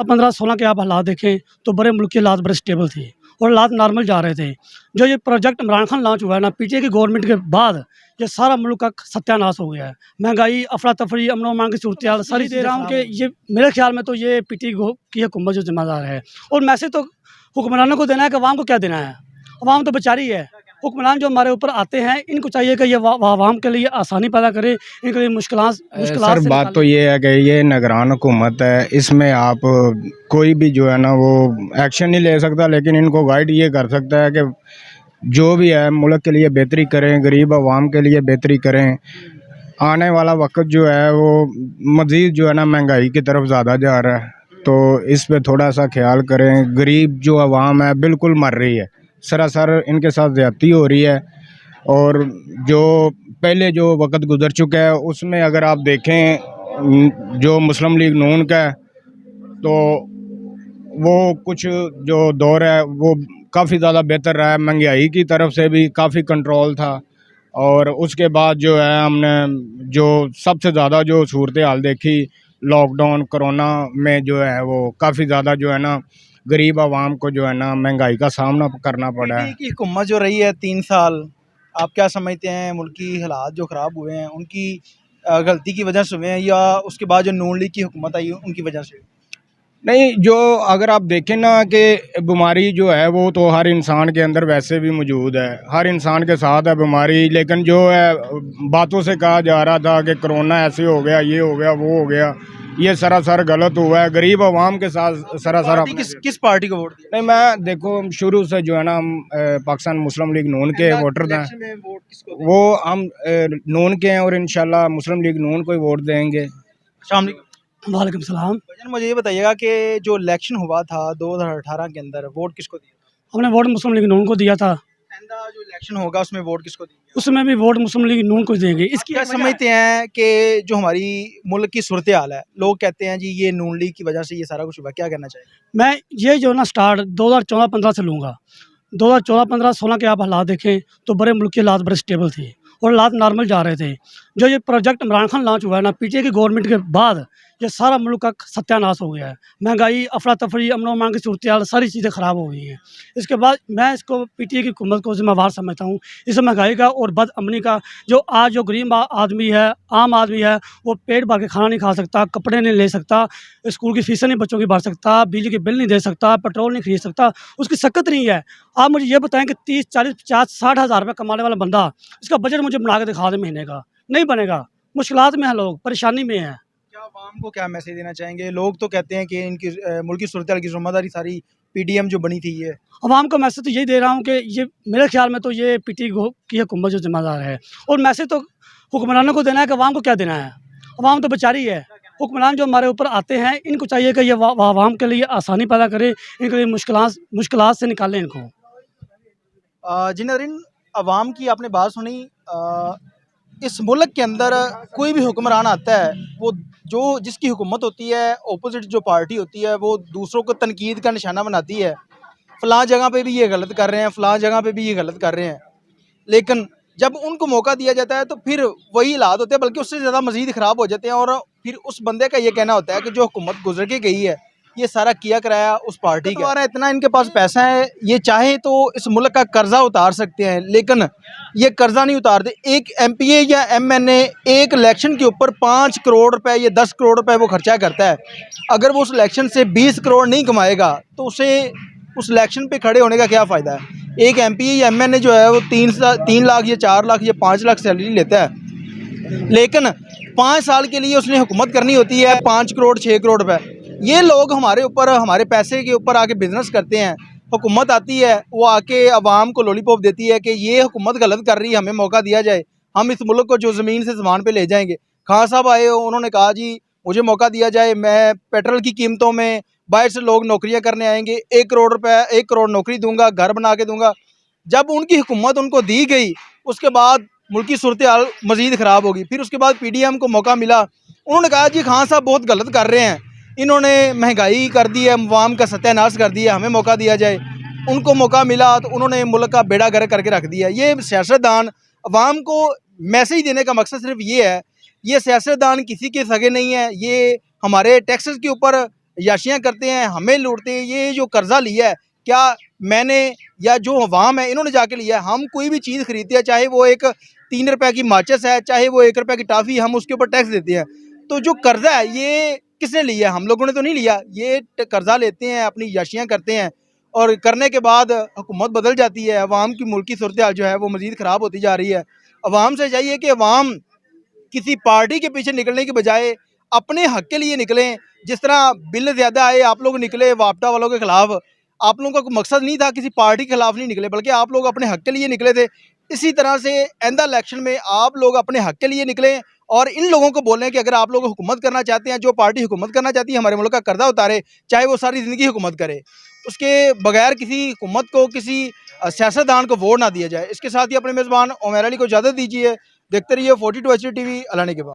अब 15-16 के आप हालात देखें तो बड़े मुल्क के हालात बड़े स्टेबल थे और हालात नॉर्मल जा रहे थे। जो ये प्रोजेक्ट इमरान खान लॉन्च हुआ है ना पीटीआई की गवर्नमेंट के बाद, ये सारा मुल्क का सत्यानाश हो गया है। महंगाई, अफरा तफरी, अमन व अमान की सूरत हाल सारी दे रहा हूँ कि ये मेरे ख्याल में तो ये पीटीआई की हुकूमत जो जिम्मेदार है। और मैसेज तो हुक्मरानों को देना है कि अवाम को क्या देना है। अवाम तो बेचारी है। हुक्मरान जो हमारे ऊपर आते हैं इनको चाहिए कि ये अवाम के लिए आसानी पैदा करे, इनके लिए सर बात तो ये है कि ये निगरान हुकूमत है, इसमें आप कोई भी जो है ना वो एक्शन नहीं ले सकता, लेकिन इनको गाइड ये कर सकता है कि जो भी है मुल्क के लिए बेहतरी करें, गरीब आवाम के लिए बेहतरी करें। आने वाला वक्त जो है वो मज़ीद जो है ना महंगाई की तरफ ज़्यादा जा रहा है, तो इस पे थोड़ा सा ख्याल करें। गरीब जो आवाम है बिल्कुल मर रही है, सरासर इनके साथ ज़्यादती हो रही है। और जो पहले जो वक्त गुजर चुका है उसमें अगर आप देखें जो मुस्लिम लीग नून का है, तो वो कुछ जो दौर है वो काफ़ी ज़्यादा बेहतर रहा है, महंगाई की तरफ से भी काफ़ी कंट्रोल था। और उसके बाद जो है हमने जो सबसे ज़्यादा जो सूरत हाल देखी लॉकडाउन कोरोना में, जो है वो काफ़ी ज़्यादा जो है ना गरीब आवाम को जो है ना महंगाई का सामना करना पड़ा है। की हुकूमत जो रही है 3 साल, आप क्या समझते हैं मुल्की हालात जो ख़राब हुए हैं उनकी गलती की वजह से हुए हैं या उसके बाद जो नून लीग की हुकूमत आई उनकी वजह से? नहीं, जो अगर आप देखें ना कि बीमारी जो है वो तो हर इंसान के अंदर वैसे भी मौजूद है, हर इंसान के साथ है बीमारी। लेकिन जो है बातों से कहा जा रहा था कि कोरोना ऐसे हो गया, ये हो गया, वो हो गया, ये सरासर गलत हुआ है। गरीब आवाम के साथ सरासर किस पार्टी को वोट दिया? नहीं, मैं देखो शुरू से जो है ना हम पाकिस्तान मुस्लिम लीग नून के वोटर थे। वोट किसको दें? वो हम नून के हैं और इंशाल्लाह मुस्लिम लीग नून को ही वोट देंगे। शामिल। वालेकुम सलाम। भाईजान मुझे ये बताइएगा कि जो इलेक्शन हुआ था 2018 के अंदर वोट किसको दिया? हमने वोट मुस्लिम लीग नून को दिया था, आइंदा जो इलेक्शन होगा उसमें वोट किसको देंगे? उसमें भी वोट मुस्लिम लीग नून को देंगे। इसकी क्या समझते हैं कि जो हमारी मुल्क की सूरत हाल है, लोग कहते हैं जी ये नून लीग की वजह से ये सारा कुछ हुआ, क्या कहना चाहिए? मैं ये जो ना स्टार्ट 2014-15 से लूँगा। 2014-15-16 के आप हालात देखें तो बड़े मुल्क के हालात बड़े स्टेबल थे और हालात नॉर्मल जा रहे थे। जो ये प्रोजेक्ट इमरान खान लॉन्च हुआ है ना पीटीआई की गवर्नमेंट के बाद, ये सारा मुल्क का सत्यानाश हो गया है। महंगाई, अफरा तफरी, अमन व अमान की सूरत हाल सारी चीज़ें ख़राब हो गई हैं। इसके बाद मैं इसको पीटीआई की हुकूमत को ज़िम्मेवार समझता हूँ। इस महंगाई का और बदअमनी का, जो आज जो गरीब आदमी है, आम आदमी है, वो पेट भर के खाना नहीं खा सकता, कपड़े नहीं ले सकता, स्कूल की फ़ीसें नहीं बच्चों की भर सकता, बिजली के बिल नहीं दे सकता, पेट्रोल नहीं खरीद सकता, उसकी सकत नहीं है। आप मुझे ये बताएं कि 30, 40, 50, 60 हज़ार रुपये कमाने वाला बंदा, इसका बजट मुझे बना के दिखा दे महीने का, नहीं बनेगा। मुश्किलात में है लोग, परेशानी में है। क्या आवाम को क्या मैसेज देना चाहेंगे? लोग तो कहते हैं कि इनकी मुल्क की सूरत हाल की जिम्मेदारी सारी पीडीएम जो बनी थी ये। अवाम को मैसेज तो यही दे रहा हूँ कि ये मेरे ख्याल में तो ये पीटीआई की हुकूमत जो जिम्मेदार है। और मैसेज तो हुक्मरानों को देना है कि अवाम को क्या देना है। अवाम तो बेचारी है। हुक्मरान जो हमारे ऊपर आते हैं इनको चाहिए कि ये अवाम के लिए आसानी पैदा करे, इनके लिए मुश्किलात से निकालें इनको। जी नरीन, अवाम की आपने बात सुनी। इस मुल्क के अंदर कोई भी हुक्मरान आता है, वो जो जिसकी हुकूमत होती है, अपोजिट जो पार्टी होती है वो दूसरों को तनकीद का निशाना बनाती है। फ़लाँ जगह पे भी ये गलत कर रहे हैं, फ़लाँ जगह पे भी ये गलत कर रहे हैं। लेकिन जब उनको मौका दिया जाता है तो फिर वही हालात होते हैं, बल्कि उससे ज़्यादा मज़ीद ख़राब हो जाते हैं। और फिर उस बंदे का ये कहना होता है कि जो हुकूमत गुजर के गई है ये सारा किया कराया उस पार्टी का। हमारा इतना इनके पास पैसा है, ये चाहे तो इस मुल्क का कर्जा उतार सकते हैं, लेकिन ये कर्जा नहीं उतारते। एक एमपीए या एमएनए एक इलेक्शन के ऊपर 5 करोड़ रुपए या 10 करोड़ रुपए वो खर्चा करता है। अगर वो उस इलेक्शन से 20 करोड़ नहीं कमाएगा तो उसे उस इलेक्शन पे खड़े होने का क्या फ़ायदा है? एक एमपीए या एमएनए जो है वो 3 लाख या 4 लाख या 5 लाख सैलरी लेता है, लेकिन 5 साल के लिए उसने हुकूमत करनी होती है 5 करोड़ 6 करोड़ रुपए। ये लोग हमारे ऊपर, हमारे पैसे के ऊपर आके बिजनेस करते हैं। हुकूमत आती है, वो आके अवाम को लॉलीपॉप देती है कि ये हुकूमत गलत कर रही है, हमें मौका दिया जाए, हम इस मुल्क को जो ज़मीन से ज़मान पे ले जाएंगे। खान साहब आए, उन्होंने कहा जी मुझे मौका दिया जाए, मैं पेट्रोल की कीमतों में बाहर से लोग नौकरियां करने आएंगे, 1 करोड़ रुपए 1 करोड़ नौकरी दूंगा, घर बना के दूंगा। जब उनकी हुकूमत उनको दी गई, उसके बाद मुल्क की सूरत हाल मज़ीद ख़राब होगी। फिर उसके बाद पीडीएम को मौका मिला, उन्होंने कहा जी खान साहब बहुत गलत कर रहे हैं, इन्होंने महंगाई कर दी है, अवाम का सत्यानाश कर दिया, हमें मौका दिया जाए। उनको मौका मिला तो उन्होंने मुल्क का बेड़ा गर्क करके रख दिया। ये सियासतदान अवाम को मैसेज देने का मकसद सिर्फ ये है। ये सियासतदान किसी के सगे नहीं है, ये हमारे टैक्सेस के ऊपर याशियाँ करते हैं, हमें लूटते हैं। ये जो कर्जा लिया है, क्या मैंने या जो अवाम है इन्होंने जाके लिया है? हम कोई भी चीज़ खरीदते हैं, चाहे वो एक 3 रुपए की माचिस है, चाहे वो 1 रुपए की टॉफ़ी, हम उसके ऊपर टैक्स देते हैं। तो जो कर्जा है ये किसने लिया है? हम लोगों ने तो नहीं लिया। ये कर्जा लेते हैं, अपनी याशियाँ करते हैं और करने के बाद हुकूमत बदल जाती है, अवाम की मुल्की सूरत-हाल जो है वो मज़ीद ख़राब होती जा रही है। अवाम से चाहिए कि अवाम किसी पार्टी के पीछे निकलने की बजाय अपने हक के लिए निकलें। जिस तरह बिल ज़्यादा आए, आप लोग निकले वापटा वालों के खिलाफ। आप लोगों का कोई मकसद नहीं था, किसी पार्टी के खिलाफ नहीं निकले, बल्कि आप लोग अपने हक के लिए निकले थे। इसी तरह से आइंदा इलेक्शन में आप लोग अपने हक के लिए निकलें और इन लोगों को बोलें कि अगर आप लोग हुकूमत करना चाहते हैं, जो पार्टी हुकूमत करना चाहती है, हमारे मुल्क का कर्जा उतारे, चाहे वो सारी ज़िंदगी हुकूमत करे। उसके बगैर किसी हुकूमत को, किसी सियासतदान को वोट ना दिया जाए। इसके साथ ही अपने मेज़बान उमैर अली को इजाज़त दीजिए। देखते रहिए 42 HD TV। अल्लाह ने के बाद।